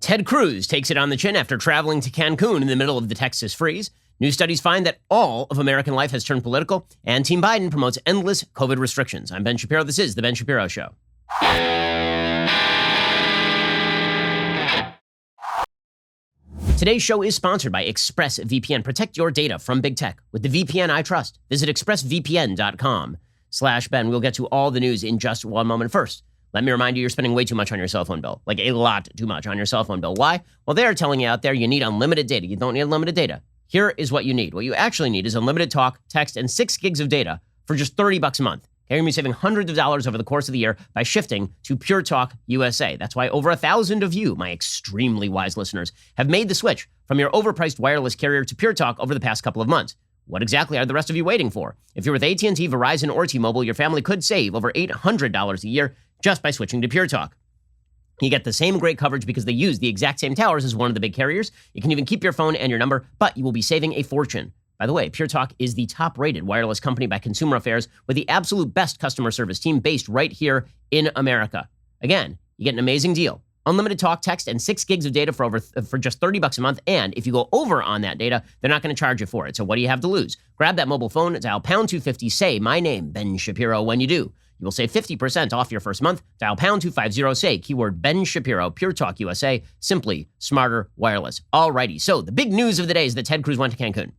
Ted Cruz takes it on the chin after traveling to Cancun in the middle of the Texas freeze. New studies find that all of American life has turned political, and Team Biden promotes endless COVID restrictions. I'm Ben Shapiro. This is The Ben Shapiro Show. Today's show is sponsored by ExpressVPN. Protect your data from big tech with the VPN I trust. Visit expressvpn.com/Ben. We'll get to all the news in just one moment. First, let me remind you, you're spending way too much on your cell phone bill, like a lot too much on your cell phone bill. Why? Well, they're telling you out there you need unlimited data. You don't need unlimited data. Here is what you need. What you actually need is unlimited talk, text, and 6 gigs of data for just $30 a month. You're going to be saving hundreds of dollars over the course of the year by shifting to Pure Talk USA. That's why over 1,000 of you, my extremely wise listeners, have made the switch from your overpriced wireless carrier to Pure Talk over the past couple of months. What exactly are the rest of you waiting for? If you're with AT&T, Verizon, or T-Mobile, your family could save over $800 a year just by switching to Pure Talk. You get the same great coverage because they use the exact same towers as one of the big carriers. You can even keep your phone and your number, but you will be saving a fortune. By the way, Pure Talk is the top-rated wireless company by Consumer Affairs with the absolute best customer service team based right here in America. Again, you get an amazing deal. Unlimited talk, text, and 6 gigs of data for just $30 a month. And if you go over on that data, they're not going to charge you for it. So what do you have to lose? Grab that mobile phone, dial pound 250, say my name, Ben Shapiro, when you do. You will save 50% off your first month. Dial pound 250, say keyword Ben Shapiro, Pure Talk USA, simply smarter wireless. Alrighty, so the big news of the day is that Ted Cruz went to Cancun.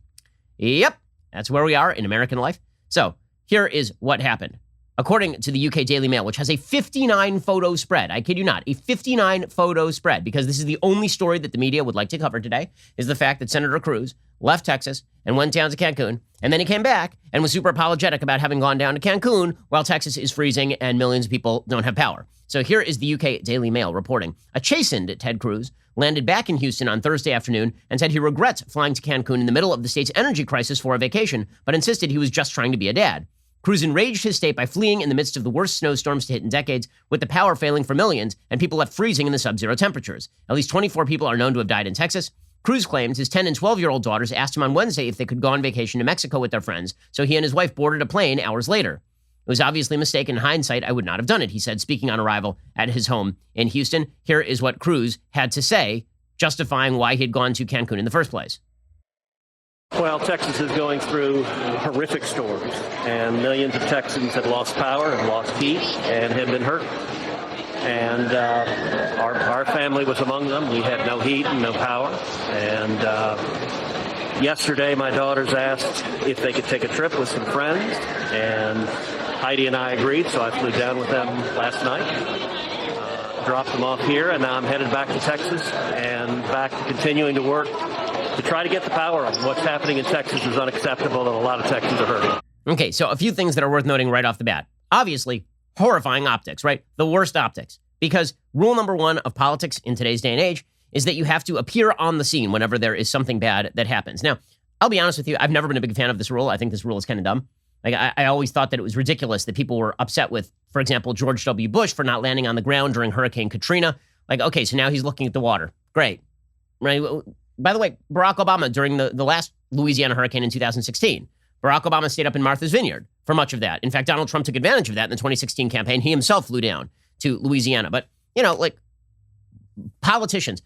Yep, that's where we are in American life. So here is what happened. According to the UK Daily Mail, which has a 59-photo spread, I kid you not, a 59-photo spread, because this is the only story that the media would like to cover today, is the fact that Senator Cruz left Texas and went down to Cancun, and then he came back and was super apologetic about having gone down to Cancun while Texas is freezing and millions of people don't have power. So here is the UK Daily Mail reporting. A chastened Ted Cruz landed back in Houston on Thursday afternoon and said he regrets flying to Cancun in the middle of the state's energy crisis for a vacation, but insisted he was just trying to be a dad. Cruz enraged his state by fleeing in the midst of the worst snowstorms to hit in decades, with the power failing for millions and people left freezing in the sub-zero temperatures. At least 24 people are known to have died in Texas. Cruz claims his 10 and 12-year-old daughters asked him on Wednesday if they could go on vacation to Mexico with their friends, so he and his wife boarded a plane hours later. It was obviously a mistake. In hindsight, I would not have done it, he said, speaking on arrival at his home in Houston. Here is what Cruz had to say, justifying why he had gone to Cancun in the first place. Well, Texas is going through horrific storms, and millions of Texans have lost power and lost heat and have been hurt. And our family was among them. We had no heat and no power. And yesterday, my daughters asked if they could take a trip with some friends, and Heidi and I agreed, so I flew down with them last night, dropped them off here, and now I'm headed back to Texas and back to continuing to work to try to get the power on. What's happening in Texas is unacceptable, and a lot of Texans are hurting. Okay, so a few things that are worth noting right off the bat. Obviously, horrifying optics, right? The worst optics. Because rule number one of politics in today's day and age is that you have to appear on the scene whenever there is something bad that happens. Now, I'll be honest with you, I've never been a big fan of this rule. I think this rule is kind of dumb. Like, I always thought that it was ridiculous that people were upset with, for example, George W. Bush for not landing on the ground during Hurricane Katrina. Like, okay, so now he's looking at the water. Great. Right? By the way, Barack Obama, during the last Louisiana hurricane in 2016, Barack Obama stayed up in Martha's Vineyard for much of that. In fact, Donald Trump took advantage of that in the 2016 campaign. He himself flew down to Louisiana. But, you know, like, politicians,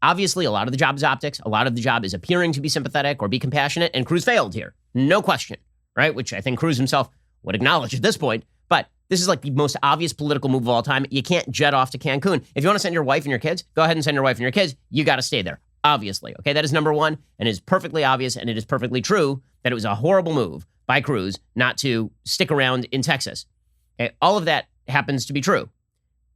obviously a lot of the job is optics. A lot of the job is appearing to be sympathetic or be compassionate. And Cruz failed here. No question. Right? Which I think Cruz himself would acknowledge at this point. But this is like the most obvious political move of all time. You can't jet off to Cancun. If you want to send your wife and your kids, go ahead and send your wife and your kids. You got to stay there. Obviously. Okay, that is number one, and it is perfectly obvious, and it is perfectly true that it was a horrible move by Cruz not to stick around in Texas. Okay, all of that happens to be true.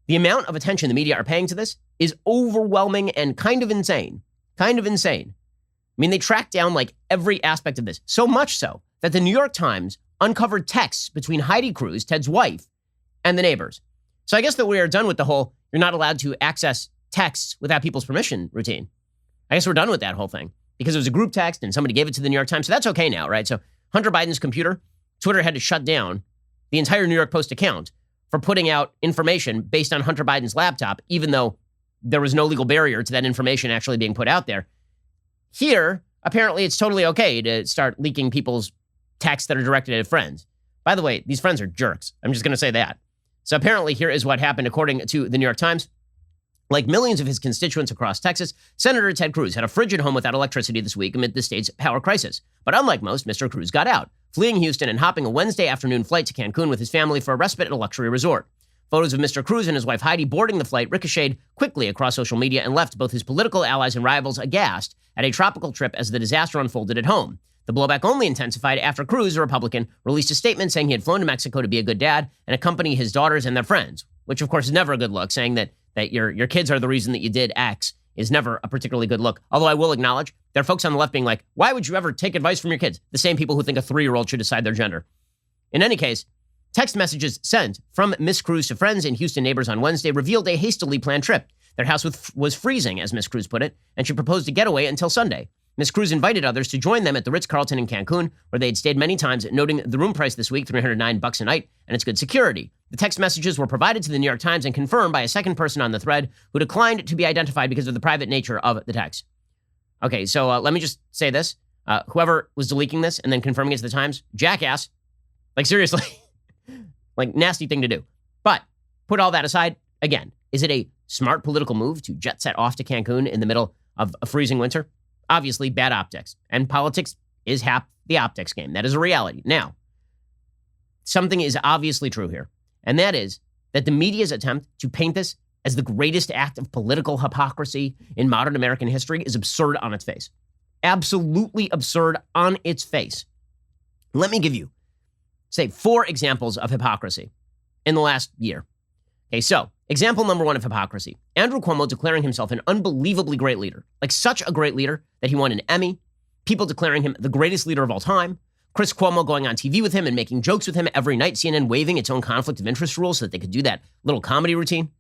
The amount of attention the media are paying to this is overwhelming and kind of insane. Kind of insane. I mean, they tracked down like every aspect of this, so much so that the New York Times uncovered texts between Heidi Cruz, Ted's wife, and the neighbors. So I guess that we are done with the whole you're not allowed to access texts without people's permission routine. I guess we're done with that whole thing because it was a group text and somebody gave it to the New York Times. So that's okay now, right? So Hunter Biden's computer, Twitter had to shut down the entire New York Post account for putting out information based on Hunter Biden's laptop, even though there was no legal barrier to that information actually being put out there. Here, apparently it's totally okay to start leaking people's texts that are directed at friends. By the way, these friends are jerks. I'm just going to say that. So apparently here is what happened according to the New York Times. Like millions of his constituents across Texas, Senator Ted Cruz had a frigid home without electricity this week amid the state's power crisis. But unlike most, Mr. Cruz got out, fleeing Houston and hopping a Wednesday afternoon flight to Cancun with his family for a respite at a luxury resort. Photos of Mr. Cruz and his wife Heidi boarding the flight ricocheted quickly across social media and left both his political allies and rivals aghast at a tropical trip as the disaster unfolded at home. The blowback only intensified after Cruz, a Republican, released a statement saying he had flown to Mexico to be a good dad and accompany his daughters and their friends, which of course is never a good look. Saying that your kids are the reason that you did X is never a particularly good look. Although I will acknowledge, there are folks on the left being like, why would you ever take advice from your kids? The same people who think a 3-year-old should decide their gender. In any case, text messages sent from Miss Cruz to friends and Houston neighbors on Wednesday revealed a hastily planned trip. Their house was freezing, as Miss Cruz put it, and she proposed a getaway until Sunday. Miss Cruz invited others to join them at the Ritz-Carlton in Cancun, where they had stayed many times, noting the room price this week, $309 a night, and its good security. The text messages were provided to the New York Times and confirmed by a second person on the thread who declined to be identified because of the private nature of the text. Okay, so let me just say this. Whoever was leaking this and then confirming it to the Times, jackass. Like, seriously. Like, nasty thing to do. But put all that aside, again, is it a smart political move to jet set off to Cancun in the middle of a freezing winter? Obviously, bad optics. And politics is half the optics game. That is a reality. Now, something is obviously true here, and that is that the media's attempt to paint this as the greatest act of political hypocrisy in modern American history is absurd on its face. Absolutely absurd on its face. Let me give you, say, 4 examples of hypocrisy in the last year. Okay, so example number 1 of hypocrisy. Andrew Cuomo declaring himself an unbelievably great leader. Like such a great leader that he won an Emmy. People declaring him the greatest leader of all time. Chris Cuomo going on TV with him and making jokes with him every night. CNN waiving its own conflict of interest rules so that they could do that little comedy routine.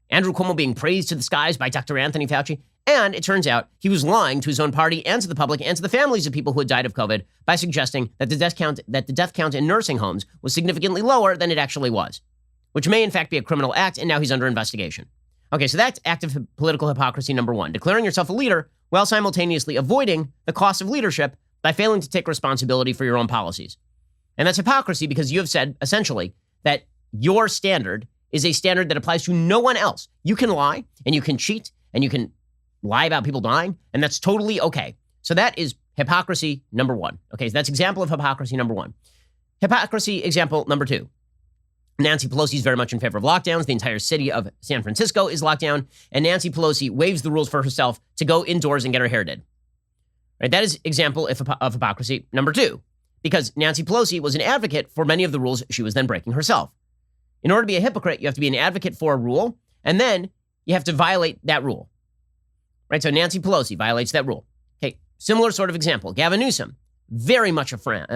Andrew Cuomo being praised to the skies by Dr. Anthony Fauci. And it turns out he was lying to his own party and to the public and to the families of people who had died of COVID by suggesting that the death count in nursing homes was significantly lower than it actually was, which may in fact be a criminal act, and now he's under investigation. Okay, so that's active political hypocrisy number 1, declaring yourself a leader while simultaneously avoiding the cost of leadership by failing to take responsibility for your own policies. And that's hypocrisy because you have said, essentially, that your standard is a standard that applies to no one else. You can lie, and you can cheat, and you can lie about people dying, and that's totally okay. So that is hypocrisy number 1. Okay, so that's example of hypocrisy number 1. Hypocrisy example number 2. Nancy Pelosi is very much in favor of lockdowns. The entire city of San Francisco is locked down, and Nancy Pelosi waives the rules for herself to go indoors and get her hair did. Right? That is example of hypocrisy number 2, because Nancy Pelosi was an advocate for many of the rules she was then breaking herself. In order to be a hypocrite, you have to be an advocate for a rule, and then you have to violate that rule. Right? So Nancy Pelosi violates that rule. Okay, similar sort of example. Gavin Newsom, very much a fan,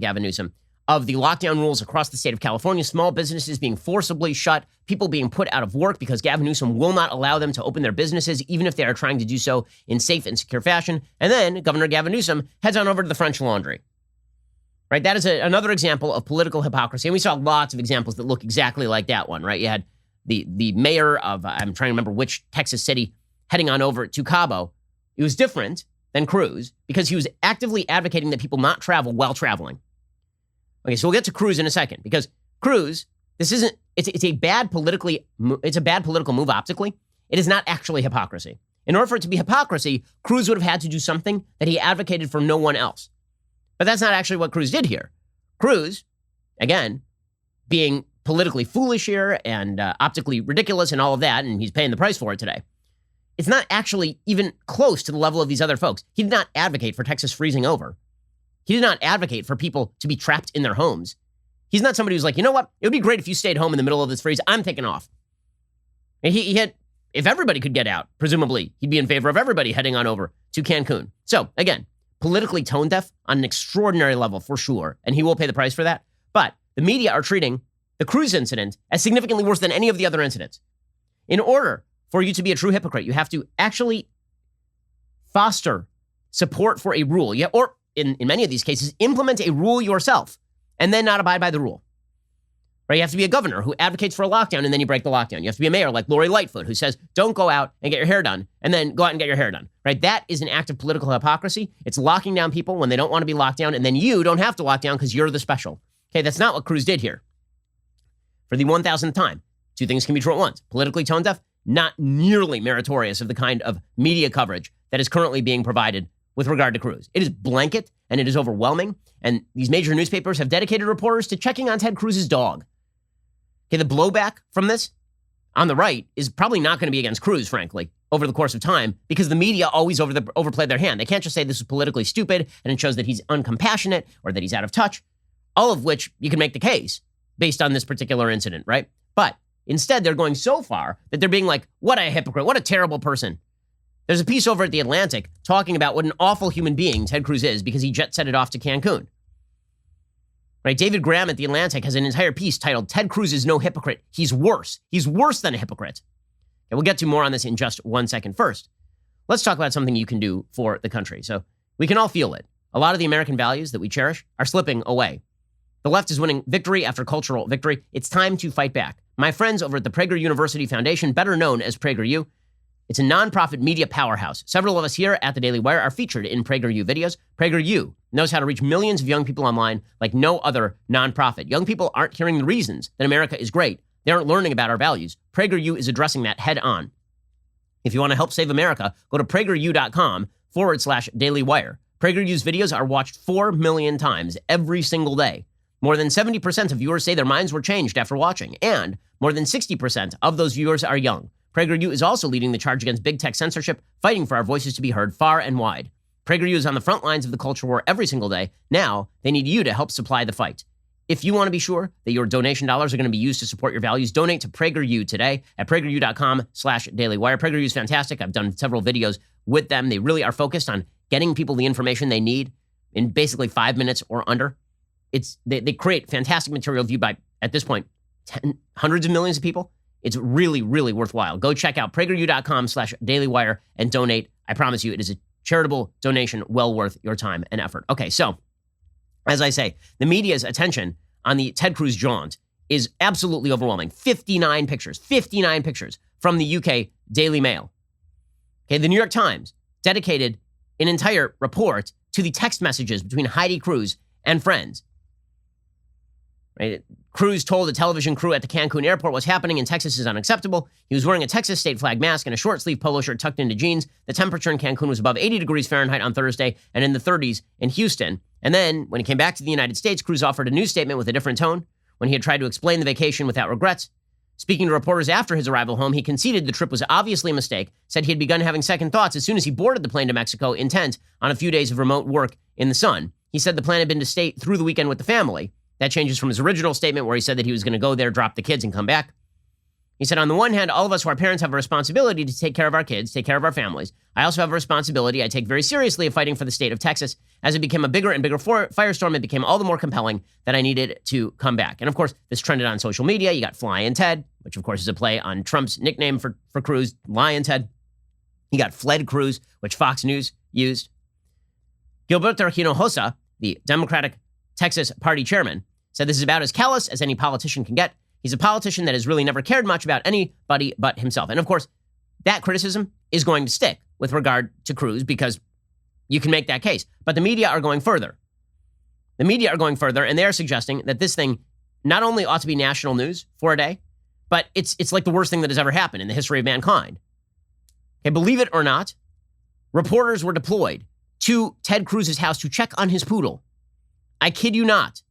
Gavin Newsom, of the lockdown rules across the state of California, small businesses being forcibly shut, people being put out of work because Gavin Newsom will not allow them to open their businesses, even if they are trying to do so in safe and secure fashion. And then Governor Gavin Newsom heads on over to the French Laundry. Right? That is another example of political hypocrisy. And we saw lots of examples that look exactly like that one, right? You had the mayor of, I'm trying to remember which Texas city, heading on over to Cabo. It was different than Cruz because he was actively advocating that people not travel while traveling. Okay, so we'll get to Cruz in a second because Cruz, it's a bad political move optically. It is not actually hypocrisy. In order for it to be hypocrisy, Cruz would have had to do something that he advocated for no one else. But that's not actually what Cruz did here. Cruz, again, being politically foolish here and optically ridiculous and all of that, and he's paying the price for it today. It's not actually even close to the level of these other folks. He did not advocate for Texas freezing over. He did not advocate for people to be trapped in their homes. He's not somebody who's like, you know what? It would be great if you stayed home in the middle of this freeze. I'm taking off. And he had, if everybody could get out, presumably, he'd be in favor of everybody heading on over to Cancun. So again, politically tone deaf on an extraordinary level for sure. And he will pay the price for that. But the media are treating the Cruz incident as significantly worse than any of the other incidents. In order for you to be a true hypocrite, you have to actually foster support for a rule. Yeah, or in many of these cases, implement a rule yourself and then not abide by the rule. Right? You have to be a governor who advocates for a lockdown and then you break the lockdown. You have to be a mayor like Lori Lightfoot who says, don't go out and get your hair done and then go out and get your hair done. Right? That is an act of political hypocrisy. It's locking down people when they don't want to be locked down and then you don't have to lock down because you're the special. Okay, that's not what Cruz did here. For the 1,000th time, two things can be true at once. Politically tone deaf, not nearly meritorious of the kind of media coverage that is currently being provided with regard to Cruz. It is blanket and it is overwhelming. And these major newspapers have dedicated reporters to checking on Ted Cruz's dog. Okay, the blowback from this on the right is probably not going to be against Cruz, frankly, over the course of time, because the media always overplayed their hand. They can't just say this is politically stupid and it shows that he's uncompassionate or that he's out of touch, all of which you can make the case based on this particular incident, right? But instead, they're going so far that they're being like, what a hypocrite, what a terrible person. There's a piece over at The Atlantic talking about what an awful human being Ted Cruz is because he jet set it off to Cancun. Right? David Graham at The Atlantic has an entire piece titled, Ted Cruz is no hypocrite. He's worse. He's worse than a hypocrite. And we'll get to more on this in just 1 second. First, let's talk about something you can do for the country. So we can all feel it. A lot of the American values that we cherish are slipping away. The left is winning victory after cultural victory. It's time to fight back. My friends over at the Prager University Foundation, better known as PragerU, it's a nonprofit media powerhouse. Several of us here at the Daily Wire are featured in PragerU videos. PragerU knows how to reach millions of young people online like no other nonprofit. Young people aren't hearing the reasons that America is great. They aren't learning about our values. PragerU is addressing that head on. If you want to help save America, go to prageru.com/Daily Wire. PragerU's videos are watched 4 million times every single day. More than 70% of viewers say their minds were changed after watching, and more than 60% of those viewers are young. PragerU is also leading the charge against big tech censorship, fighting for our voices to be heard far and wide. PragerU is on the front lines of the culture war every single day. Now, they need you to help supply the fight. If you want to be sure that your donation dollars are going to be used to support your values, donate to PragerU today at prageru.com/Daily Wire. PragerU is fantastic. I've done several videos with them. They really are focused on getting people the information they need in basically 5 minutes or under. They create fantastic material viewed by, at this point, hundreds of millions of people. It's really, really worthwhile. Go check out prageru.com/Daily Wire and donate. I promise you, it is a charitable donation well worth your time and effort. Okay, so as I say, the media's attention on the Ted Cruz jaunt is absolutely overwhelming. 59 pictures from the UK Daily Mail. Okay, the New York Times dedicated an entire report to the text messages between Heidi Cruz and friends. Right? Cruz told a television crew at the Cancun airport what's happening in Texas is unacceptable. He was wearing a Texas state flag mask and a short sleeve polo shirt tucked into jeans. The temperature in Cancun was above 80 degrees Fahrenheit on Thursday and in the 30s in Houston. And then when he came back to the United States, Cruz offered a news statement with a different tone when he had tried to explain the vacation without regrets. Speaking to reporters after his arrival home, he conceded the trip was obviously a mistake, said he had begun having second thoughts as soon as he boarded the plane to Mexico, intent on a few days of remote work in the sun. He said the plan had been to stay through the weekend with the family. That changes from his original statement where he said that he was going to go there, drop the kids, and come back. He said, on the one hand, all of us who are parents have a responsibility to take care of our kids, take care of our families. I also have a responsibility I take very seriously of fighting for the state of Texas. As it became a bigger and bigger firestorm, it became all the more compelling that I needed to come back. And of course, this trended on social media. You got Flying Ted, which of course is a play on Trump's nickname for Cruz, Lion Ted. You got Fled Cruz, which Fox News used. Gilberto Hinojosa, the Democratic Texas Party chairman, said this is about as callous as any politician can get. He's a politician that has really never cared much about anybody but himself. And of course, that criticism is going to stick with regard to Cruz because you can make that case. But the media are going further. The media are going further, and they are suggesting that this thing not only ought to be national news for a day, but it's like the worst thing that has ever happened in the history of mankind. Okay, believe it or not, reporters were deployed to Ted Cruz's house to check on his poodle. I kid you not.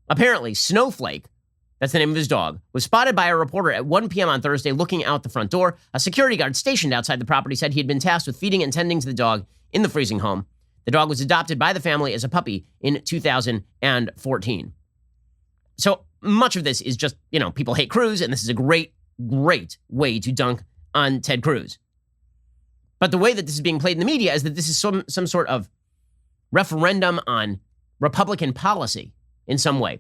Apparently, Snowflake, that's the name of his dog, was spotted by a reporter at 1 p.m. on Thursday looking out the front door. A security guard stationed outside the property said he had been tasked with feeding and tending to the dog in the freezing home. The dog was adopted by the family as a puppy in 2014. So much of this is just, people hate Cruz, and this is a great, great way to dunk on Ted Cruz. But the way that this is being played in the media is that this is some sort of referendum on Republican policy in some way,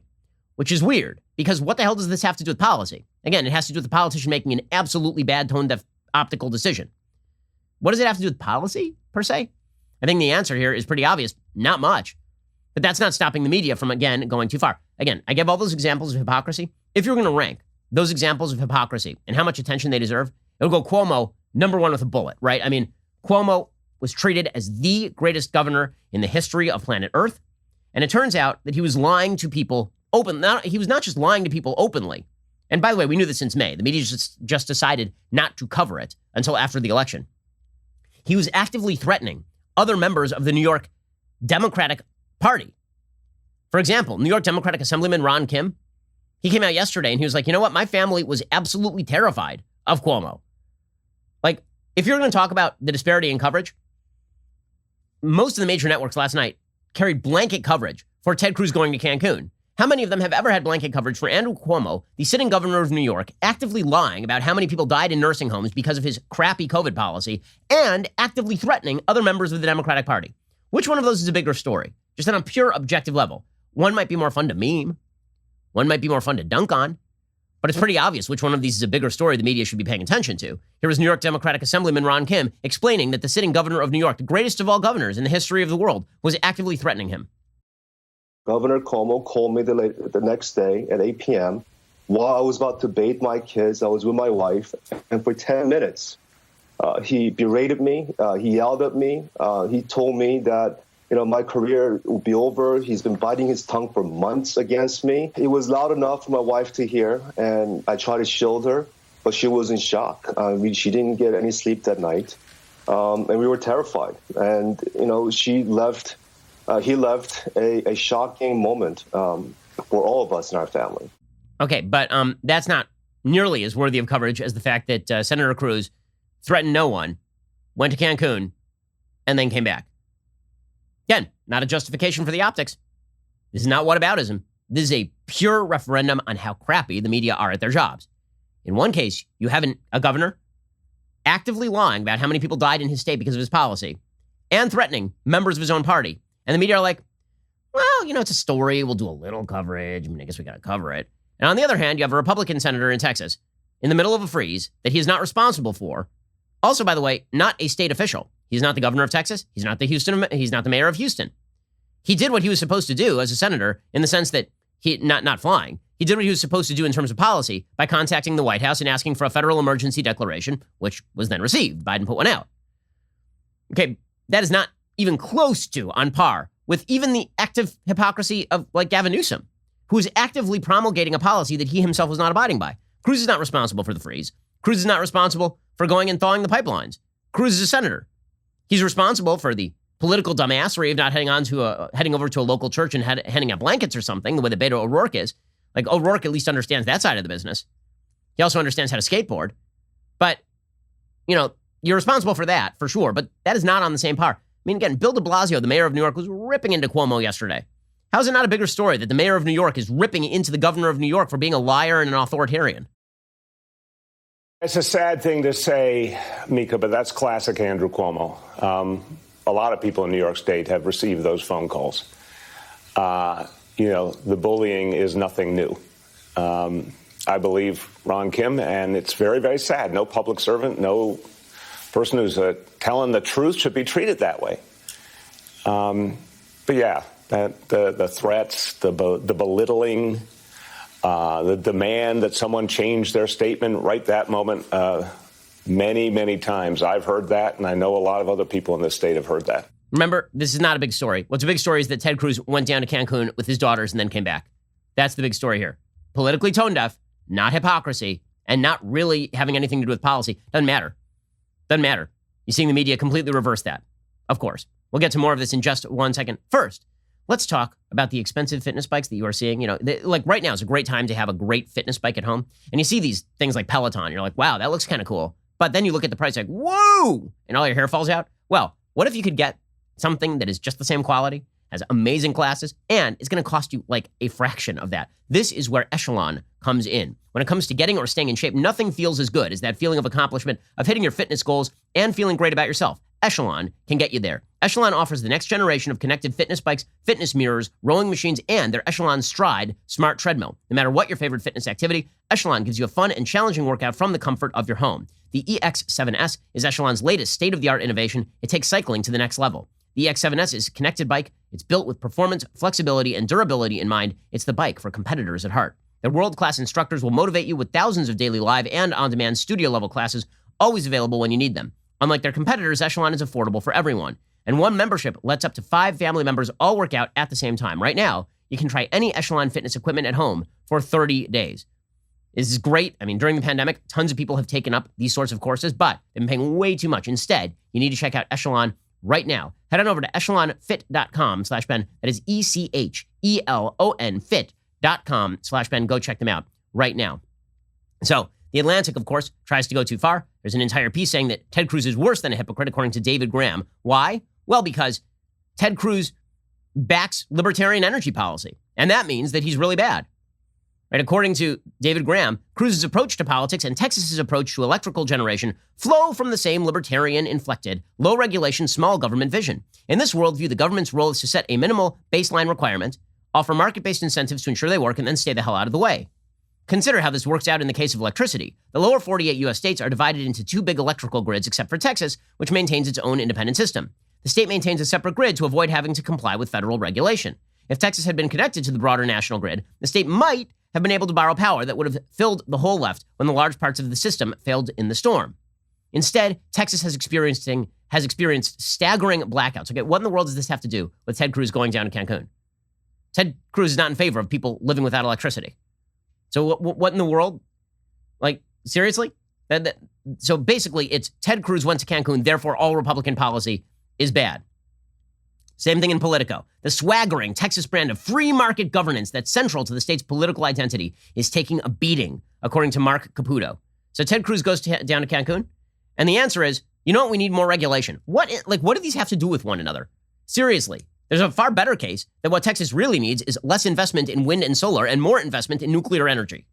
which is weird because what the hell does this have to do with policy? Again, it has to do with the politician making an absolutely bad tone-deaf optical decision. What does it have to do with policy, per se? I think the answer here is pretty obvious. Not much. But that's not stopping the media from, again, going too far. Again, I give all those examples of hypocrisy. If you're going to rank those examples of hypocrisy and how much attention they deserve, it'll go Cuomo number one with a bullet, right? I mean, Cuomo was treated as the greatest governor in the history of planet Earth. And it turns out that he was lying to people he was not just lying to people openly And by the way, we knew this since May. The media just decided not to cover it until after the election. He was actively threatening other members of the New York Democratic Party. For example, New York Democratic Assemblyman Ron Kim, he came out yesterday and he was like, you know what? My family was absolutely terrified of Cuomo. Like, if you're going to talk about the disparity in coverage, most of the major networks last night carried blanket coverage for Ted Cruz going to Cancun. How many of them have ever had blanket coverage for Andrew Cuomo, the sitting governor of New York, actively lying about how many people died in nursing homes because of his crappy COVID policy and actively threatening other members of the Democratic Party? Which one of those is a bigger story? Just on a pure objective level. One might be more fun to meme. One might be more fun to dunk on. But it's pretty obvious which one of these is a bigger story the media should be paying attention to. Here was New York Democratic Assemblyman Ron Kim explaining that the sitting governor of New York, the greatest of all governors in the history of the world, was actively threatening him. Governor Cuomo called me the next day at 8 p.m. while I was about to bathe my kids. I was with my wife, and for 10 minutes, he berated me. He yelled at me. He told me that my career will be over. He's been biting his tongue for months against me. It was loud enough for my wife to hear, and I tried to shield her, but she was in shock. She didn't get any sleep that night, and we were terrified. And, she left. He left a shocking moment for all of us in our family. Okay, but that's not nearly as worthy of coverage as the fact that Senator Cruz threatened no one, went to Cancun, and then came back. Again, not a justification for the optics. This is not whataboutism. This is a pure referendum on how crappy the media are at their jobs. In one case, you have a governor actively lying about how many people died in his state because of his policy and threatening members of his own party. And the media are like, well, it's a story. We'll do a little coverage. I guess we got to cover it. And on the other hand, you have a Republican senator in Texas in the middle of a freeze that he is not responsible for. Also, by the way, not a state official. He's not the governor of Texas. He's not the mayor of Houston. He did what he was supposed to do as a senator in the sense that he, not flying. He did what he was supposed to do in terms of policy by contacting the White House and asking for a federal emergency declaration, which was then received. Biden put one out. Okay, that is not even close to on par with even the active hypocrisy of Gavin Newsom, who is actively promulgating a policy that he himself was not abiding by. Cruz is not responsible for the freeze. Cruz is not responsible for going and thawing the pipelines. Cruz is a senator. He's responsible for the political dumbassery of not heading over to a local church and handing out blankets or something, the way that Beto O'Rourke is. O'Rourke at least understands that side of the business. He also understands how to skateboard. But, you're responsible for that, for sure, but that is not on the same par. Again, Bill de Blasio, the mayor of New York, was ripping into Cuomo yesterday. How is it not a bigger story that the mayor of New York is ripping into the governor of New York for being a liar and an authoritarian? It's a sad thing to say, Mika, but that's classic Andrew Cuomo. A lot of people in New York State have received those phone calls. The bullying is nothing new. I believe Ron Kim, and it's very, very sad. No public servant, no person who's telling the truth should be treated that way. But yeah, the threats, the belittling, the demand that someone change their statement right that moment, many, many times I've heard that, and I know a lot of other people in this state have heard that. Remember, this is not a big story. What's a big story is that Ted Cruz went down to Cancun with his daughters and then came back. That's the big story here. Politically tone deaf, not hypocrisy, and not really having anything to do with policy. Doesn't matter. Doesn't matter. You're seeing the media completely reverse that. Of course. We'll get to more of this in just 1 second. First, let's talk about the expensive fitness bikes that you are seeing. Right now is a great time to have a great fitness bike at home. And you see these things like Peloton. You're like, wow, that looks kind of cool. But then you look at the price like, whoa, and all your hair falls out. Well, what if you could get something that is just the same quality, has amazing classes, and is going to cost you like a fraction of that? This is where Echelon comes in. When it comes to getting or staying in shape, nothing feels as good as that feeling of accomplishment of hitting your fitness goals and feeling great about yourself. Echelon can get you there. Echelon offers the next generation of connected fitness bikes, fitness mirrors, rowing machines, and their Echelon Stride smart treadmill. No matter what your favorite fitness activity, Echelon gives you a fun and challenging workout from the comfort of your home. The EX7S is Echelon's latest state-of-the-art innovation. It takes cycling to the next level. The EX7S is a connected bike. It's built with performance, flexibility, and durability in mind. It's the bike for competitors at heart. Their world-class instructors will motivate you with thousands of daily live and on-demand studio-level classes, always available when you need them. Unlike their competitors, Echelon is affordable for everyone. And one membership lets up to 5 family members all work out at the same time. Right now, you can try any Echelon fitness equipment at home for 30 days. This is great. I mean, during the pandemic, tons of people have taken up these sorts of courses, but they've been paying way too much. Instead, you need to check out Echelon right now. Head on over to echelonfit.com/Ben. That is ECHELON fit.com/Ben. Go check them out right now. So The Atlantic, of course, tries to go too far. There's an entire piece saying that Ted Cruz is worse than a hypocrite, according to David Graham. Why? Well, because Ted Cruz backs libertarian energy policy, and that means that he's really bad. Right? According to David Graham, Cruz's approach to politics and Texas's approach to electrical generation flow from the same libertarian-inflected, low-regulation, small government vision. In this worldview, the government's role is to set a minimal baseline requirement, offer market-based incentives to ensure they work, and then stay the hell out of the way. Consider how this works out in the case of electricity. The lower 48 U.S. states are divided into two big electrical grids, except for Texas, which maintains its own independent system. The state maintains a separate grid to avoid having to comply with federal regulation. If Texas had been connected to the broader national grid, the state might have been able to borrow power that would have filled the hole left when the large parts of the system failed in the storm. Instead, Texas has experienced staggering blackouts. Okay, what in the world does this have to do with Ted Cruz going down to Cancun? Ted Cruz is not in favor of people living without electricity. So what in the world? Like, seriously? So basically, it's Ted Cruz went to Cancun, therefore all Republican policy is bad. Same thing in Politico. The swaggering Texas brand of free market governance that's central to the state's political identity is taking a beating, according to Mark Caputo. So Ted Cruz goes down to Cancun, and the answer is, you know what, we need more regulation. What do these have to do with one another? Seriously. There's a far better case that what Texas really needs is less investment in wind and solar and more investment in nuclear energy.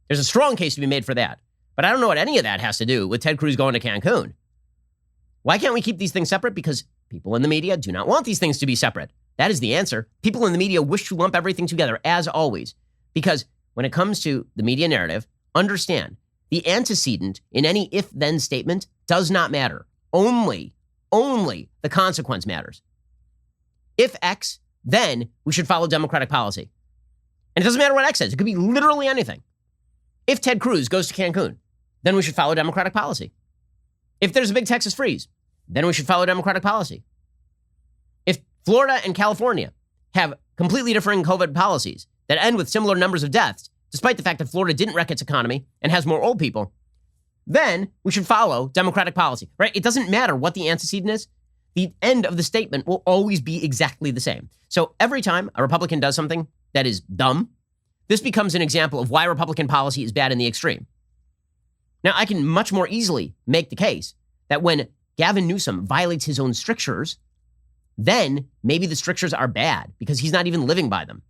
There's a strong case to be made for that. But I don't know what any of that has to do with Ted Cruz going to Cancun. Why can't we keep these things separate? Because people in the media do not want these things to be separate. That is the answer. People in the media wish to lump everything together, as always. Because when it comes to the media narrative, understand, the antecedent in any if-then statement does not matter. Only the consequence matters. If X, then we should follow Democratic policy. And it doesn't matter what X says. It could be literally anything. If Ted Cruz goes to Cancun, then we should follow Democratic policy. If there's a big Texas freeze, then we should follow Democratic policy. If Florida and California have completely differing COVID policies that end with similar numbers of deaths, despite the fact that Florida didn't wreck its economy and has more old people, then we should follow Democratic policy, right? It doesn't matter what the antecedent is. The end of the statement will always be exactly the same. So every time a Republican does something that is dumb, this becomes an example of why Republican policy is bad in the extreme. Now, I can much more easily make the case that when Gavin Newsom violates his own strictures, then maybe the strictures are bad because he's not even living by them.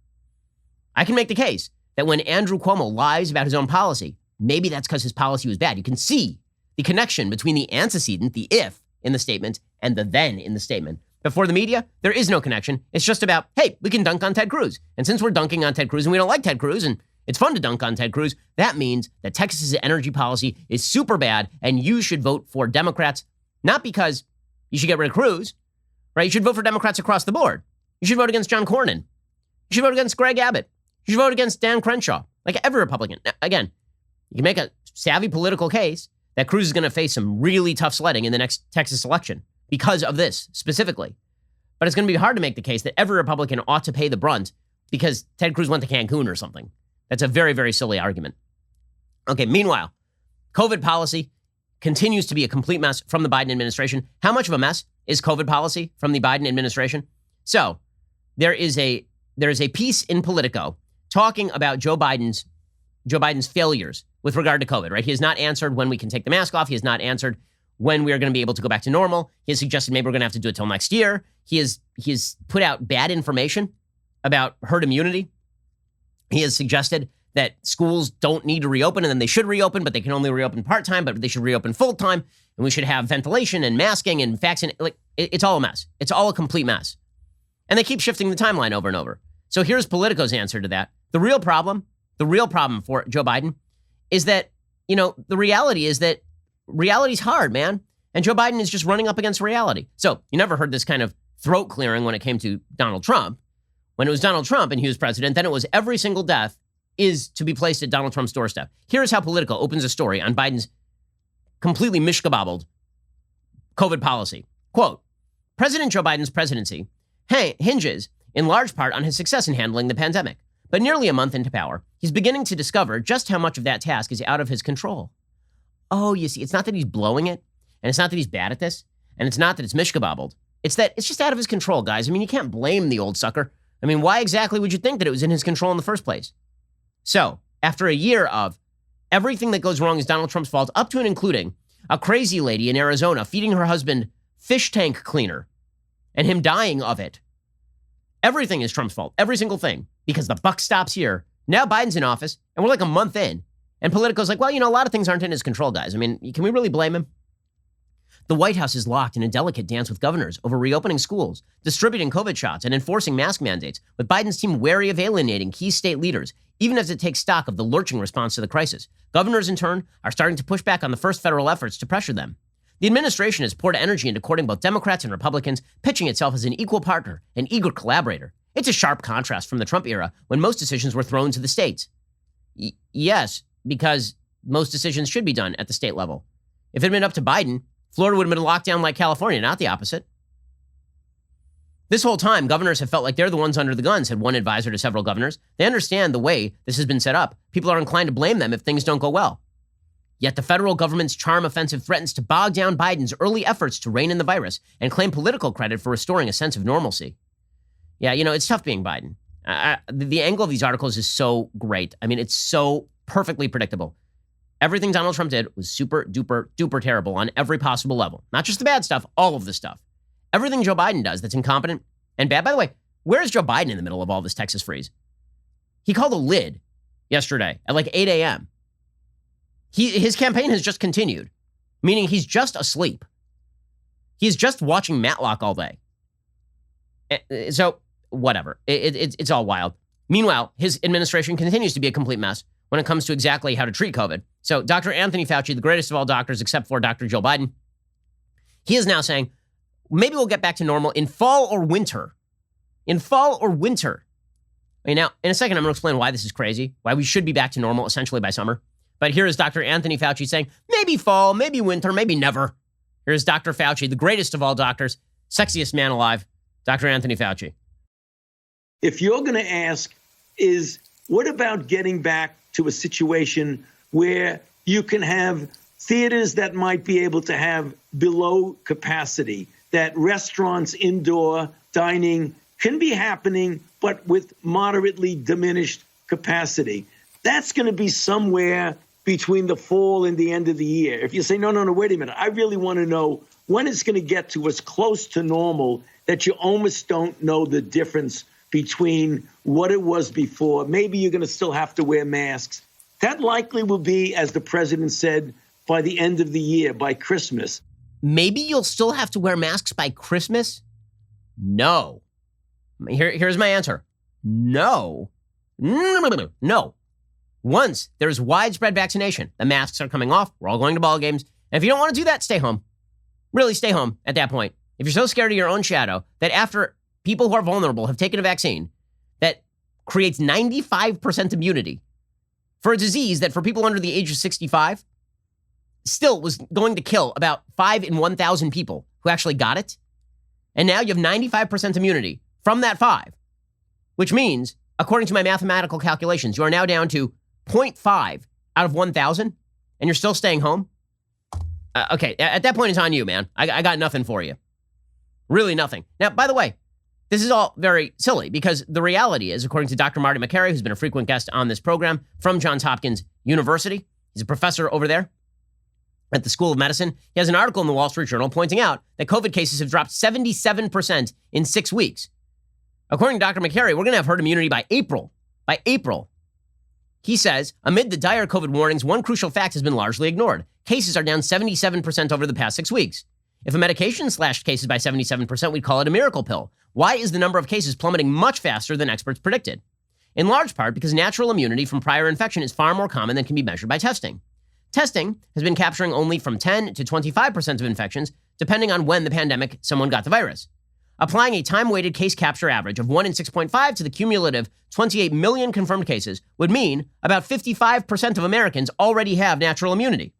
I can make the case that when Andrew Cuomo lies about his own policy, maybe that's because his policy was bad. You can see the connection between the antecedent, the if, in the statement and the then in the statement. But for the media, there is no connection. It's just about, hey, we can dunk on Ted Cruz. And since we're dunking on Ted Cruz and we don't like Ted Cruz and it's fun to dunk on Ted Cruz, that means that Texas's energy policy is super bad and you should vote for Democrats, not because you should get rid of Cruz, right? You should vote for Democrats across the board. You should vote against John Cornyn. You should vote against Greg Abbott. You should vote against Dan Crenshaw, like every Republican. Again, you can make a savvy political case that Cruz is going to face some really tough sledding in the next Texas election because of this specifically. But it's going to be hard to make the case that every Republican ought to pay the brunt because Ted Cruz went to Cancun or something. That's a very, very silly argument. Okay, meanwhile, COVID policy continues to be a complete mess from the Biden administration. How much of a mess is COVID policy from the Biden administration? So there is a piece in Politico talking about Joe Biden's failures with regard to COVID, right? He has not answered when we can take the mask off. He has not answered when we are going to be able to go back to normal. He has suggested maybe we're going to have to do it till next year. He has put out bad information about herd immunity. He has suggested that schools don't need to reopen and then they should reopen, but they can only reopen part-time, but they should reopen full-time. And we should have ventilation and masking and vaccine. Like, it's all a mess. It's all a complete mess. And they keep shifting the timeline over and over. So here's Politico's answer to that. The real problem for Joe Biden is that, the reality is that reality's hard, man. And Joe Biden is just running up against reality. So you never heard this kind of throat clearing when it came to Donald Trump. When it was Donald Trump and he was president, then it was every single death is to be placed at Donald Trump's doorstep. Here's how Politico opens a story on Biden's completely mishkabobbled COVID policy. Quote, President Joe Biden's presidency hinges in large part on his success in handling the pandemic. But nearly a month into power, he's beginning to discover just how much of that task is out of his control. Oh, you see, it's not that he's blowing it, and it's not that he's bad at this, and it's not that it's mishkabobbled. It's that it's just out of his control, guys. I mean, you can't blame the old sucker. I mean, why exactly would you think that it was in his control in the first place? So, after a year of everything that goes wrong is Donald Trump's fault, up to and including a crazy lady in Arizona feeding her husband fish tank cleaner and him dying of it, everything is Trump's fault. Every single thing. Because the buck stops here. Now Biden's in office, and we're like a month in. And Politico's like, well, you know, a lot of things aren't in his control, guys. I mean, can we really blame him? The White House is locked in a delicate dance with governors over reopening schools, distributing COVID shots, and enforcing mask mandates, with Biden's team wary of alienating key state leaders, even as it takes stock of the lurching response to the crisis. Governors, in turn, are starting to push back on the first federal efforts to pressure them. The administration has poured energy into courting both Democrats and Republicans, pitching itself as an equal partner, an eager collaborator. It's a sharp contrast from the Trump era, when most decisions were thrown to the states. Yes, because most decisions should be done at the state level. If it had been up to Biden, Florida would have been locked down like California, not the opposite. This whole time, governors have felt like they're the ones under the gun, said one advisor to several governors. They understand the way this has been set up. People are inclined to blame them if things don't go well. Yet the federal government's charm offensive threatens to bog down Biden's early efforts to rein in the virus and claim political credit for restoring a sense of normalcy. Yeah, you know, it's tough being Biden. The angle of these articles is so great. I mean, it's so perfectly predictable. Everything Donald Trump did was super duper duper terrible on every possible level. Not just the bad stuff, all of the stuff. Everything Joe Biden does that's incompetent and bad. By the way, where is Joe Biden in the middle of all this Texas freeze? He called a lid yesterday at like 8 a.m. His campaign has just continued, meaning he's just asleep. He's just watching Matlock all day. So, whatever. It's all wild. Meanwhile, his administration continues to be a complete mess when it comes to exactly how to treat COVID. So, Dr. Anthony Fauci, the greatest of all doctors except for Dr. Joe Biden, he is now saying, maybe we'll get back to normal in fall or winter. In fall or winter. I mean, now, in a second, I'm going to explain why this is crazy, why we should be back to normal essentially by summer. But here is Dr. Anthony Fauci saying, maybe fall, maybe winter, maybe never. Here's Dr. Fauci, the greatest of all doctors, sexiest man alive, Dr. Anthony Fauci. If you're going to ask, what about getting back to a situation where you can have theaters that might be able to have below capacity, that restaurants, indoor dining can be happening, but with moderately diminished capacity? That's going to be somewhere between the fall and the end of the year. If you say, no, wait a minute, I really want to know when it's going to get to as close to normal that you almost don't know the difference between what it was before. Maybe you're going to still have to wear masks. That likely will be, as the president said, by the end of the year, by Christmas. Maybe you'll still have to wear masks by Christmas? No. Here's my answer. No. No. Once there's widespread vaccination, the masks are coming off. We're all going to ball games. And if you don't want to do that, stay home. Really stay home at that point. If you're so scared of your own shadow that after people who are vulnerable have taken a vaccine that creates 95% immunity for a disease that for people under the age of 65 still was going to kill about 5 in 1,000 people who actually got it. And now you have 95% immunity from that 5, which means, according to my mathematical calculations, you are now down to 0.5 out of 1,000, and you're still staying home? Okay, at that point, it's on you, man. I got nothing for you. Really nothing. Now, by the way, this is all very silly because the reality is, according to Dr. Marty McCary, who's been a frequent guest on this program from Johns Hopkins University, he's a professor over there at the School of Medicine. He has an article in the Wall Street Journal pointing out that COVID cases have dropped 77% in 6 weeks. According to Dr. McCary, we're going to have herd immunity by April. By April. He says, amid the dire COVID warnings, one crucial fact has been largely ignored. Cases are down 77% over the past 6 weeks. If a medication slashed cases by 77%, we'd call it a miracle pill. Why is the number of cases plummeting much faster than experts predicted? In large part because natural immunity from prior infection is far more common than can be measured by testing. Testing has been capturing only from 10 to 25% of infections, depending on when the pandemic someone got the virus. Applying a time-weighted case capture average of 1 in 6.5 to the cumulative 28 million confirmed cases would mean about 55% of Americans already have natural immunity.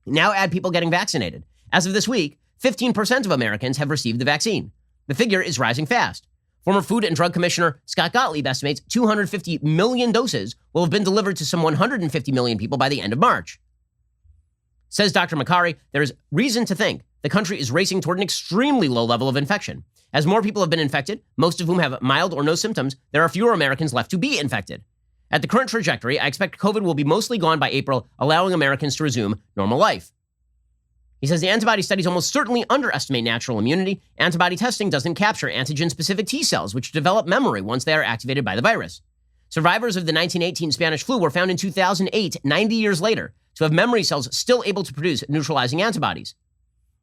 Now add people getting vaccinated. As of this week, 15% of Americans have received the vaccine. The figure is rising fast. Former Food and Drug Commissioner Scott Gottlieb estimates 250 million doses will have been delivered to some 150 million people by the end of March. Says Dr. Makary, there is reason to think the country is racing toward an extremely low level of infection. As more people have been infected, most of whom have mild or no symptoms, there are fewer Americans left to be infected. At the current trajectory, I expect COVID will be mostly gone by April, allowing Americans to resume normal life. He says the antibody studies almost certainly underestimate natural immunity. Antibody testing doesn't capture antigen-specific T cells, which develop memory once they are activated by the virus. Survivors of the 1918 Spanish flu were found in 2008, 90 years later, to have memory cells still able to produce neutralizing antibodies.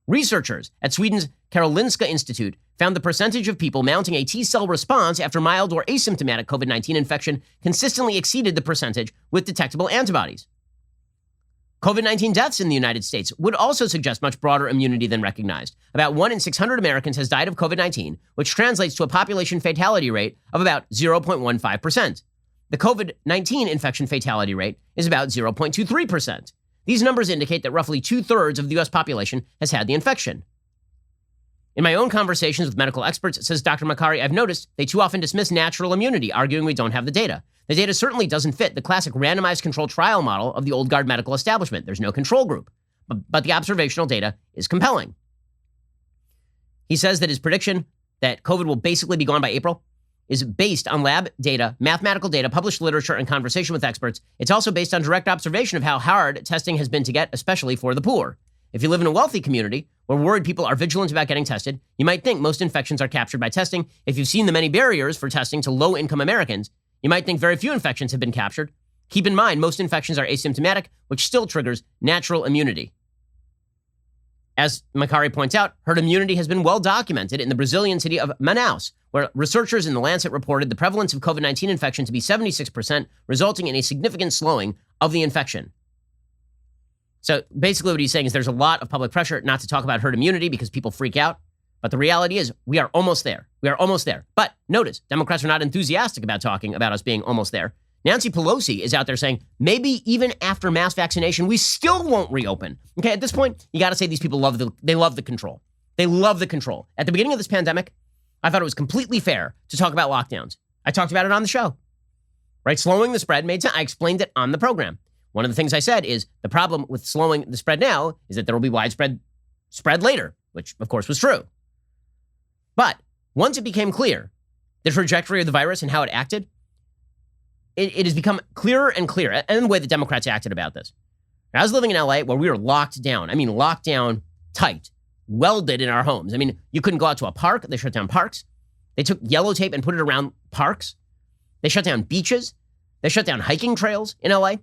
Researchers at Sweden's Karolinska Institute found the percentage of people mounting a T-cell response after mild or asymptomatic COVID-19 infection consistently exceeded the percentage with detectable antibodies. COVID-19 deaths in the United States would also suggest much broader immunity than recognized. About 1 in 600 Americans has died of COVID-19, which translates to a population fatality rate of about 0.15%. The COVID-19 infection fatality rate is about 0.23%. These numbers indicate that roughly 2/3 of the U.S. population has had the infection. In my own conversations with medical experts, says Dr. Makary, I've noticed they too often dismiss natural immunity, arguing we don't have the data. The data certainly doesn't fit the classic randomized controlled trial model of the old guard medical establishment. There's no control group. But the observational data is compelling. He says that his prediction that COVID will basically be gone by April is based on lab data, mathematical data, published literature, and conversation with experts. It's also based on direct observation of how hard testing has been to get, especially for the poor. If you live in a wealthy community where worried people are vigilant about getting tested, you might think most infections are captured by testing. If you've seen the many barriers for testing to low-income Americans, you might think very few infections have been captured. Keep in mind, most infections are asymptomatic, which still triggers natural immunity. As Makary points out, herd immunity has been well documented in the Brazilian city of Manaus, where researchers in The Lancet reported the prevalence of COVID-19 infection to be 76%, resulting in a significant slowing of the infection. So basically what he's saying is there's a lot of public pressure not to talk about herd immunity because people freak out. But the reality is we are almost there. We are almost there. But notice, Democrats are not enthusiastic about talking about us being almost there. Nancy Pelosi is out there saying maybe even after mass vaccination, we still won't reopen. Okay, at this point, you got to say these people love the control. They love the control. At the beginning of this pandemic, I thought it was completely fair to talk about lockdowns. I talked about it on the show, right? Slowing the spread made sense. I explained it on the program. One of the things I said is the problem with slowing the spread now is that there will be widespread spread later, which of course was true. But once it became clear the trajectory of the virus and how it acted, it has become clearer and clearer, and the way the Democrats acted about this. I was living in LA where we were locked down. I mean, locked down tight, welded in our homes. I mean, you couldn't go out to a park. They shut down parks. They took yellow tape and put it around parks. They shut down beaches. They shut down hiking trails in LA.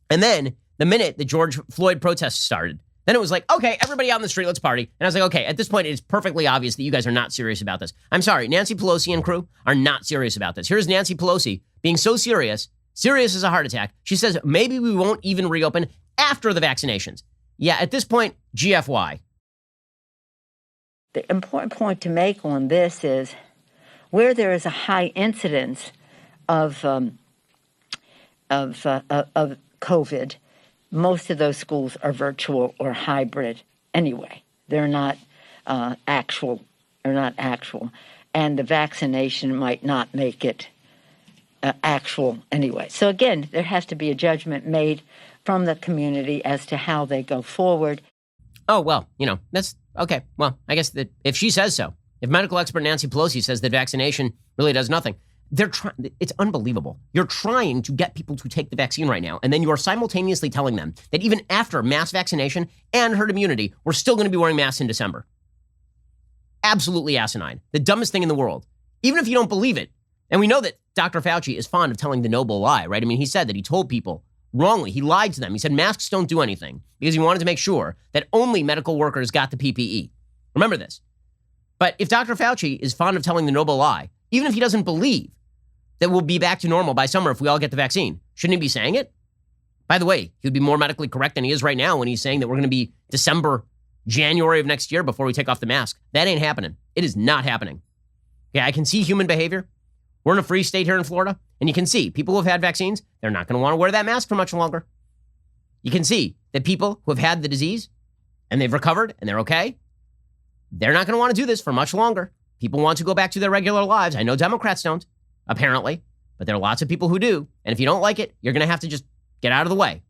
And then the minute the George Floyd protests started, then it was like, okay, everybody out in the street, let's party. And I was like, okay, at this point, it's perfectly obvious that you guys are not serious about this. I'm sorry, Nancy Pelosi and crew are not serious about this. Here's Nancy Pelosi being so serious as a heart attack. She says maybe we won't even reopen after the vaccinations. Yeah, at this point, GFY. The important point to make on this is where there is a high incidence of COVID, most of those schools are virtual or hybrid anyway. They're not actual. And the vaccination might not make it actual anyway. So again, there has to be a judgment made from the community as to how they go forward. Oh, well, that's okay. Well, I guess that if she says so, if medical expert Nancy Pelosi says that vaccination really does nothing, it's unbelievable. You're trying to get people to take the vaccine right now, and then you are simultaneously telling them that even after mass vaccination and herd immunity, we're still going to be wearing masks in December. Absolutely asinine. The dumbest thing in the world. Even if you don't believe it. And we know that Dr. Fauci is fond of telling the noble lie, right? I mean, he said that he told people wrongly. He lied to them. He said masks don't do anything because he wanted to make sure that only medical workers got the PPE. Remember this. But if Dr. Fauci is fond of telling the noble lie, even if he doesn't believe that we'll be back to normal by summer if we all get the vaccine, shouldn't he be saying it? By the way, he would be more medically correct than he is right now when he's saying that we're going to be December, January of next year before we take off the mask. That ain't happening. It is not happening. Yeah, I can see human behavior. We're in a free state here in Florida, and you can see people who have had vaccines, they're not going to want to wear that mask for much longer. You can see that people who have had the disease and they've recovered and they're okay, they're not going to want to do this for much longer. people want to go back to their regular lives. I know Democrats don't, apparently, but there are lots of people who do. And if you don't like it, you're going to have to just get out of the way.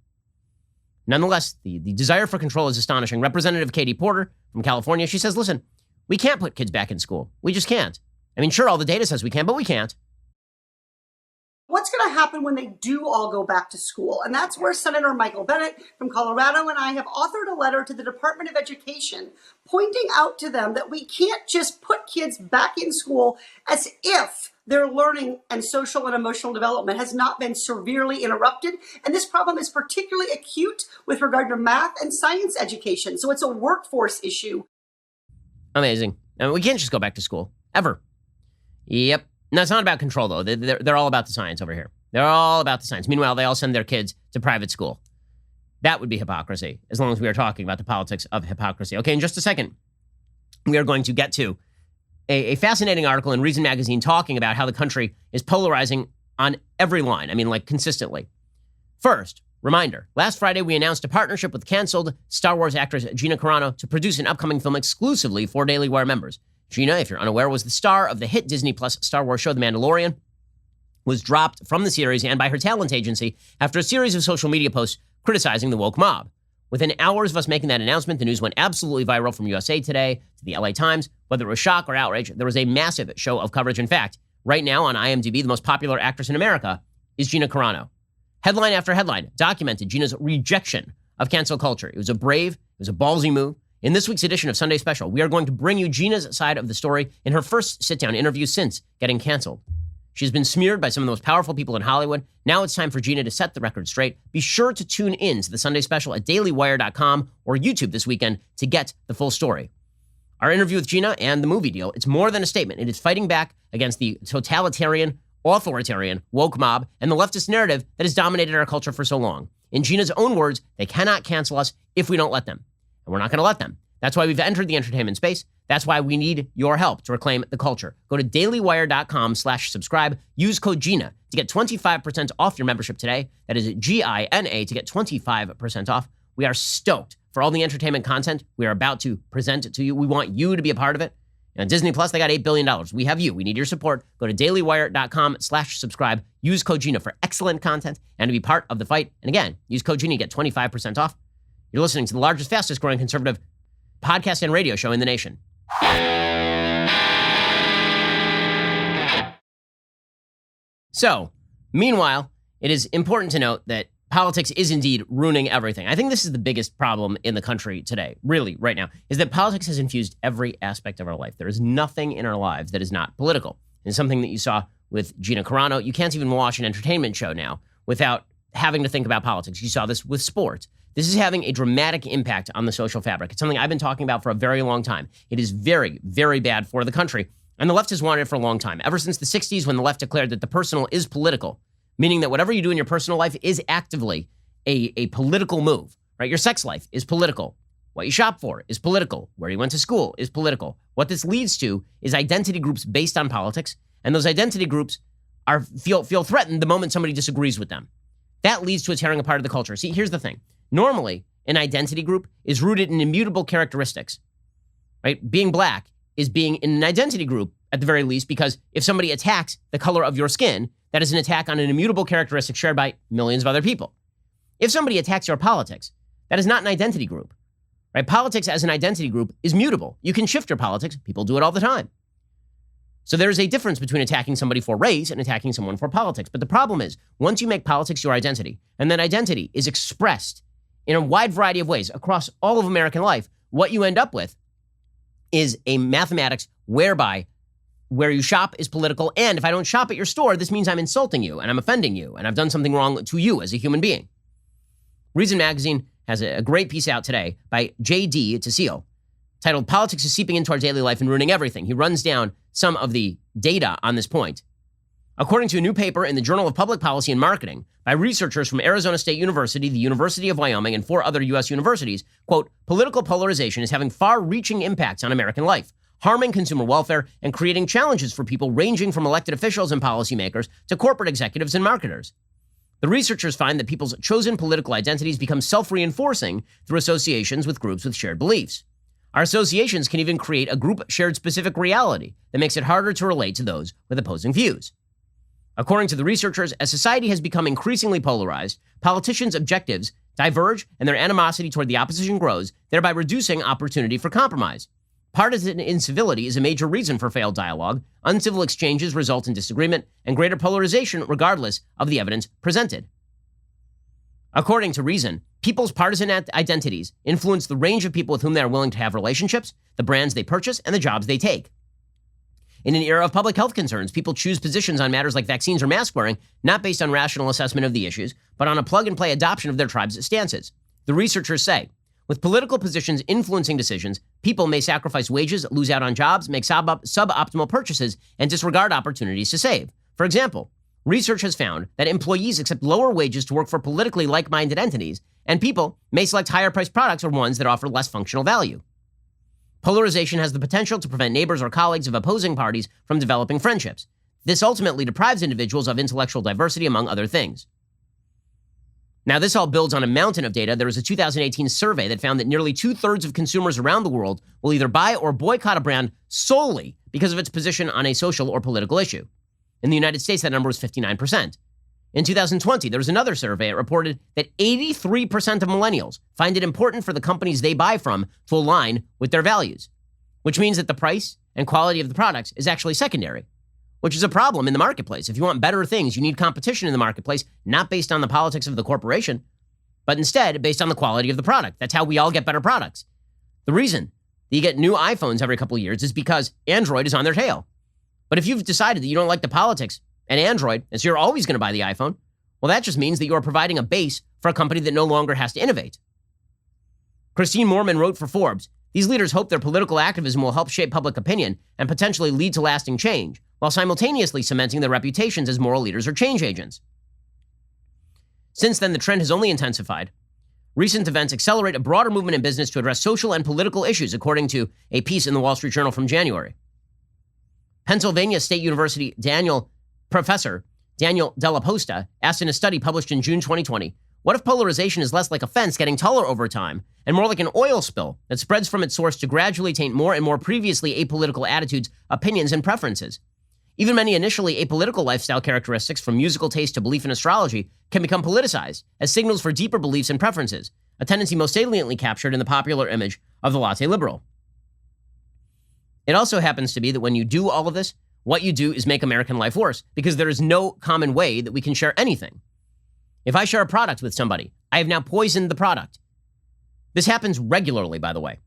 Nonetheless, the desire for control is astonishing. Representative Katie Porter from California, she says, listen, we can't put kids back in school. We just can't. I mean, sure, all the data says we can, but we can't. What's going to happen when they do all go back to school? And that's where Senator Michael Bennet from Colorado and I have authored a letter to the Department of Education pointing out to them that we can't just put kids back in school as if their learning and social and emotional development has not been severely interrupted. And this problem is particularly acute with regard to math and science education. So it's a workforce issue. Amazing. I mean, we can't just go back to school, ever. Yep. No, it's not about control, though. They're all about the science over here. They're all about the science. Meanwhile, they all send their kids to private school. That would be hypocrisy, as long as we are talking about the politics of hypocrisy. Okay, in just a second, we are going to get to a fascinating article in Reason Magazine talking about how the country is polarizing on every line. I mean, like, consistently. First, reminder, last Friday, we announced a partnership with canceled Star Wars actress Gina Carano to produce an upcoming film exclusively for Daily Wire members. Gina, if you're unaware, was the star of the hit Disney Plus Star Wars show The Mandalorian, was dropped from the series and by her talent agency after a series of social media posts criticizing the woke mob. Within hours of us making that announcement, the news went absolutely viral from USA Today to the LA Times. Whether it was shock or outrage, there was a massive show of coverage. In fact, right now on IMDb, the most popular actress in America is Gina Carano. Headline after headline documented Gina's rejection of cancel culture. It was a brave, it was a ballsy move. In this week's edition of Sunday Special, we are going to bring you Gina's side of the story in her first sit-down interview since getting canceled. She's been smeared by some of the most powerful people in Hollywood. Now it's time for Gina to set the record straight. Be sure to tune in to the Sunday Special at dailywire.com or YouTube this weekend to get the full story. Our interview with Gina and the movie deal, it's more than a statement. It is fighting back against the totalitarian, authoritarian, woke mob and the leftist narrative that has dominated our culture for so long. In Gina's own words, they cannot cancel us if we don't let them. And we're not going to let them. That's why we've entered the entertainment space. That's why we need your help to reclaim the culture. Go to dailywire.com/subscribe. Use code GINA to get 25% off your membership today. That is GINA to get 25% off. We are stoked for all the entertainment content we are about to present to you. We want you to be a part of it. And Disney Plus, they got $8 billion. We have you. We need your support. Go to dailywire.com/subscribe. Use code GINA for excellent content and to be part of the fight. And again, use code GINA to get 25% off. You're listening to the largest, fastest growing conservative podcast and radio show in the nation. So, meanwhile, it is important to note that politics is indeed ruining everything. I think this is the biggest problem in the country today, really, right now, is that politics has infused every aspect of our life. There is nothing in our lives that is not political. And something that you saw with Gina Carano, you can't even watch an entertainment show now without having to think about politics. You saw this with sports. This is having a dramatic impact on the social fabric. It's something I've been talking about for a very long time. It is very, very bad for the country. And the left has wanted it for a long time. Ever since the 60s, when the left declared that the personal is political, meaning that whatever you do in your personal life is actively a political move, right? Your sex life is political. What you shop for is political. Where you went to school is political. What this leads to is identity groups based on politics. And those identity groups feel threatened the moment somebody disagrees with them. That leads to a tearing apart of the culture. See, here's the thing. Normally, an identity group is rooted in immutable characteristics, right? Being black is being in an identity group at the very least, because if somebody attacks the color of your skin, that is an attack on an immutable characteristic shared by millions of other people. If somebody attacks your politics, that is not an identity group, right? Politics as an identity group is mutable. You can shift your politics. People do it all the time. So there is a difference between attacking somebody for race and attacking someone for politics. But the problem is, once you make politics your identity, and that identity is expressed in a wide variety of ways across all of American life, what you end up with is a mathematics whereby where you shop is political, and if I don't shop at your store, this means I'm insulting you, and I'm offending you, and I've done something wrong to you as a human being. Reason Magazine has a great piece out today by J.D. Tassile, titled Politics is Seeping into Our Daily Life and Ruining Everything. He runs down some of the data on this point. According to a new paper in the Journal of Public Policy and Marketing by researchers from Arizona State University, the University of Wyoming, and 4 other U.S. universities, quote, political polarization is having far-reaching impacts on American life, harming consumer welfare and creating challenges for people ranging from elected officials and policymakers to corporate executives and marketers. The researchers find that people's chosen political identities become self-reinforcing through associations with groups with shared beliefs. Our associations can even create a group-shared specific reality that makes it harder to relate to those with opposing views. According to the researchers, as society has become increasingly polarized, politicians' objectives diverge and their animosity toward the opposition grows, thereby reducing opportunity for compromise. Partisan incivility is a major reason for failed dialogue. Uncivil exchanges result in disagreement and greater polarization regardless of the evidence presented. According to Reason, people's partisan identities influence the range of people with whom they are willing to have relationships, the brands they purchase, and the jobs they take. In an era of public health concerns, people choose positions on matters like vaccines or mask wearing, not based on rational assessment of the issues, but on a plug-and-play adoption of their tribe's stances. The researchers say, with political positions influencing decisions, people may sacrifice wages, lose out on jobs, make suboptimal purchases, and disregard opportunities to save. For example, research has found that employees accept lower wages to work for politically like-minded entities, and people may select higher-priced products or ones that offer less functional value. Polarization has the potential to prevent neighbors or colleagues of opposing parties from developing friendships. This ultimately deprives individuals of intellectual diversity, among other things. Now, this all builds on a mountain of data. There was a 2018 survey that found that nearly 2/3 of consumers around the world will either buy or boycott a brand solely because of its position on a social or political issue. In the United States, that number was 59%. In 2020, there was another survey that reported that 83% of millennials find it important for the companies they buy from to align with their values, which means that the price and quality of the products is actually secondary, which is a problem in the marketplace. If you want better things, you need competition in the marketplace, not based on the politics of the corporation, but instead based on the quality of the product. That's how we all get better products. The reason that you get new iPhones every couple of years is because Android is on their tail. But if you've decided that you don't like the politics and Android, and so you're always going to buy the iPhone, well, that just means that you are providing a base for a company that no longer has to innovate. Christine Moorman wrote for Forbes, these leaders hope their political activism will help shape public opinion and potentially lead to lasting change, while simultaneously cementing their reputations as moral leaders or change agents. Since then, the trend has only intensified. Recent events accelerate a broader movement in business to address social and political issues, according to a piece in the Wall Street Journal from January. Pennsylvania State University Professor Daniel Della Posta asked in a study published in June 2020, what if polarization is less like a fence getting taller over time and more like an oil spill that spreads from its source to gradually taint more and more previously apolitical attitudes, opinions, and preferences? Even many initially apolitical lifestyle characteristics, from musical taste to belief in astrology, can become politicized as signals for deeper beliefs and preferences, a tendency most saliently captured in the popular image of the latte liberal. It also happens to be that when you do all of this, what you do is make American life worse, because there is no common way that we can share anything. If I share a product with somebody, I have now poisoned the product. This happens regularly, by the way.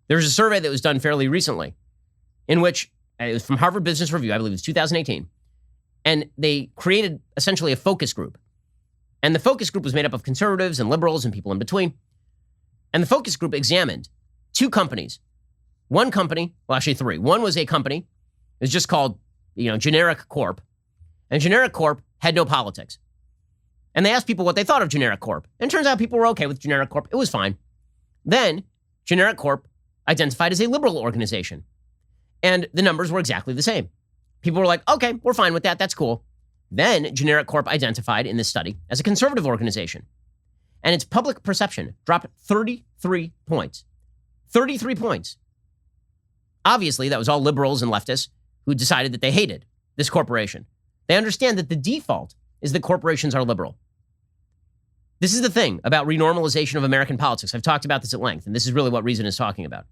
There's a survey that was done fairly recently in which, it was from Harvard Business Review, I believe it was 2018, and they created essentially a focus group. And the focus group was made up of conservatives and liberals and people in between. And the focus group examined two companies. One company, well, actually three. One was a company, it was just called, Generic Corp. And Generic Corp had no politics. And they asked people what they thought of Generic Corp. And it turns out people were okay with Generic Corp. It was fine. Then Generic Corp identified as a liberal organization. And the numbers were exactly the same. People were like, okay, we're fine with that. That's cool. Then Generic Corp identified in this study as a conservative organization. And its public perception dropped 33 points. 33 points. Obviously, that was all liberals and leftists who decided that they hated this corporation. They understand that the default is that corporations are liberal. This is the thing about renormalization of American politics. I've talked about this at length, and this is really what Reason is talking about.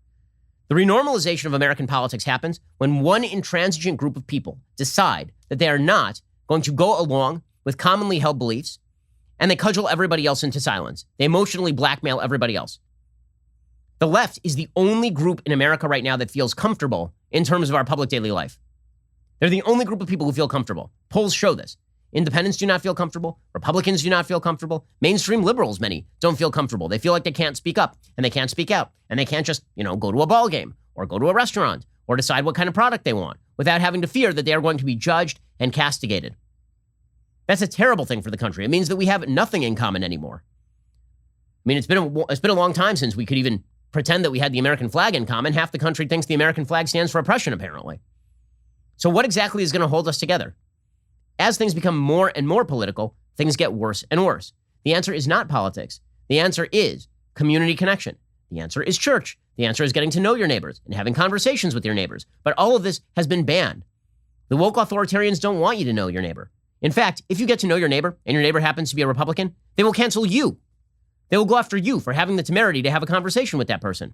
The renormalization of American politics happens when one intransigent group of people decide that they are not going to go along with commonly held beliefs, and they cudgel everybody else into silence. They emotionally blackmail everybody else. The left is the only group in America right now that feels comfortable in terms of our public daily life. They're the only group of people who feel comfortable. Polls show this. Independents do not feel comfortable. Republicans do not feel comfortable. Mainstream liberals, many, don't feel comfortable. They feel like they can't speak up, and they can't speak out, and they can't just, go to a ball game or go to a restaurant or decide what kind of product they want without having to fear that they are going to be judged and castigated. That's a terrible thing for the country. It means that we have nothing in common anymore. I mean, it's been a long time since we could even pretend that we had the American flag in common. Half the country thinks the American flag stands for oppression, apparently. So what exactly is going to hold us together? As things become more and more political, things get worse and worse. The answer is not politics. The answer is community connection. The answer is church. The answer is getting to know your neighbors and having conversations with your neighbors. But all of this has been banned. The woke authoritarians don't want you to know your neighbor. In fact, if you get to know your neighbor and your neighbor happens to be a Republican, they will cancel you. They will go after you for having the temerity to have a conversation with that person.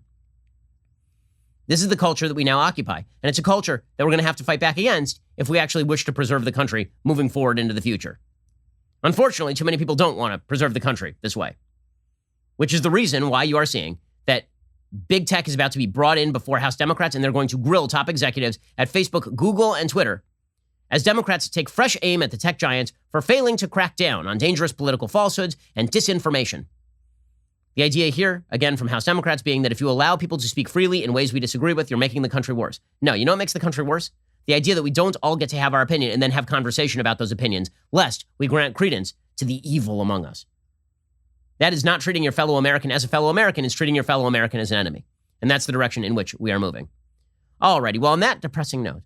This is the culture that we now occupy, and it's a culture that we're going to have to fight back against if we actually wish to preserve the country moving forward into the future. Unfortunately, too many people don't want to preserve the country this way, which is the reason why you are seeing that big tech is about to be brought in before House Democrats, and they're going to grill top executives at Facebook, Google, and Twitter as Democrats take fresh aim at the tech giants for failing to crack down on dangerous political falsehoods and disinformation. The idea here, again, from House Democrats being that if you allow people to speak freely in ways we disagree with, you're making the country worse. No, you know what makes the country worse? The idea that we don't all get to have our opinion and then have conversation about those opinions, lest we grant credence to the evil among us. That is not treating your fellow American as a fellow American, it's treating your fellow American as an enemy. And that's the direction in which we are moving. Alrighty, well, on that depressing note,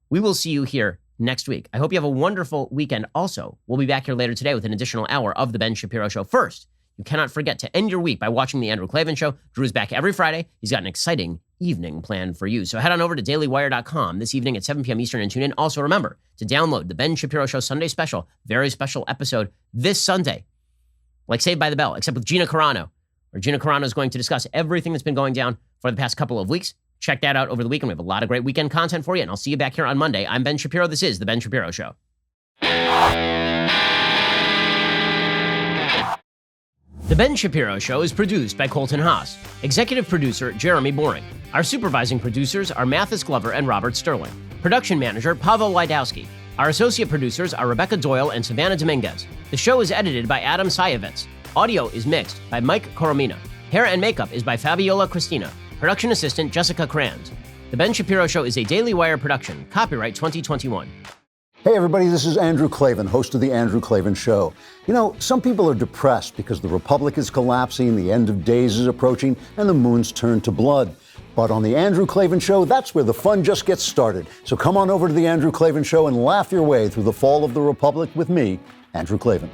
we will see you here next week. I hope you have a wonderful weekend. Also, we'll be back here later today with an additional hour of The Ben Shapiro Show. First, you cannot forget to end your week by watching The Andrew Klavan Show. Drew is back every Friday. He's got an exciting evening planned for you. So head on over to dailywire.com this evening at 7 p.m. Eastern and tune in. Also remember to download The Ben Shapiro Show Sunday Special, very special episode this Sunday, like Saved by the Bell, except with Gina Carano, where Gina Carano is going to discuss everything that's been going down for the past couple of weeks. Check that out over the weekend. We have a lot of great weekend content for you, and I'll see you back here on Monday. I'm Ben Shapiro. This is The Ben Shapiro Show. The Ben Shapiro Show is produced by Colton Haas, executive producer Jeremy Boring. Our supervising producers are Mathis Glover and Robert Sterling. Production manager Pavel Wydowski. Our associate producers are Rebecca Doyle and Savannah Dominguez. The show is edited by Adam Sayevitz. Audio is mixed by Mike Coromina. Hair and makeup is by Fabiola Cristina. Production assistant Jessica Kranz. The Ben Shapiro Show is a Daily Wire production. Copyright 2021. Hey everybody, this is Andrew Klavan, host of The Andrew Klavan Show. You know, some people are depressed because the republic is collapsing, the end of days is approaching, and the moon's turned to blood. But on The Andrew Klavan Show, that's where the fun just gets started. So come on over to The Andrew Klavan Show and laugh your way through the fall of the republic with me, Andrew Klavan.